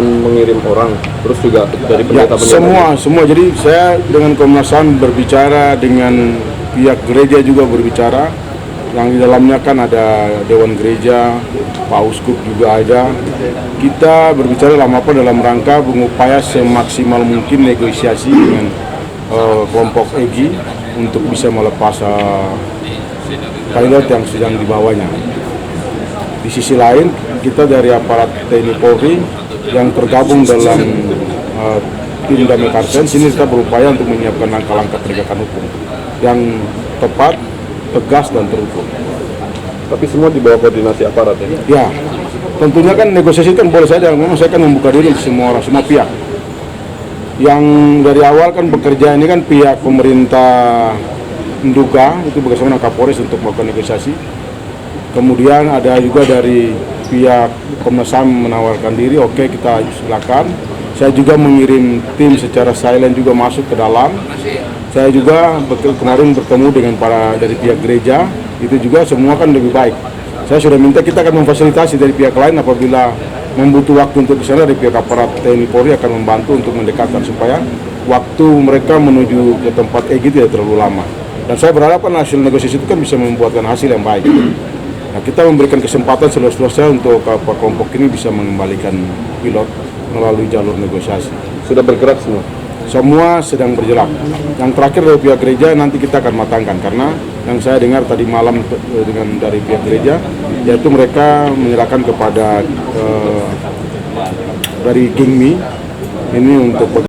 Mengirim orang, terus juga dari Ya, pendeta semua. Jadi saya dengan Komnas HAM berbicara, dengan pihak gereja juga berbicara. Yang di dalamnya kan ada Dewan Gereja, Pak Uskup juga ada. Kita berbicara dalam rangka mengupaya semaksimal mungkin negosiasi dengan kelompok EGI untuk bisa melepas pilot yang sedang dibawanya. Di sisi lain, kita dari aparat TNI Polri yang tergabung dalam tim Damai Kartens ini kita berupaya untuk menyiapkan langkah-langkah penegakan hukum yang tepat, tegas dan terukur. Tapi semua di bawah koordinasi aparat ya? Ya, tentunya kan negosiasi kan boleh saja, memang saya kan membuka diri semua orang, semua pihak. Yang dari awal kan bekerja ini kan pihak pemerintah Nduga, itu bersama dengan Kapolres untuk melakukan negosiasi. Kemudian ada juga dari pihak Komnas HAM menawarkan diri, oke, kita silakan. Saya juga mengirim tim secara silent juga masuk ke dalam. Saya juga kemarin bertemu dengan para dari pihak gereja, itu juga semua kan lebih baik. Saya sudah minta kita akan memfasilitasi dari pihak lain apabila membutuhkan waktu untuk ke sana, dari pihak aparat TNI Polri akan membantu untuk mendekatkan supaya waktu mereka menuju ke tempat EGI tidak terlalu lama. Dan saya berharap kan hasil negosiasi itu kan bisa membuatkan hasil yang baik. Nah, kita memberikan kesempatan seluas-luasnya untuk kelompok ini bisa mengembalikan pilot melalui jalur negosiasi. Sudah bergerak semua? Semua sedang bergerak. Yang terakhir dari pihak gereja nanti kita akan matangkan, karena yang saya dengar tadi malam dengan dari pihak gereja, yaitu mereka menyerahkan kepada dari Gingmi ini untuk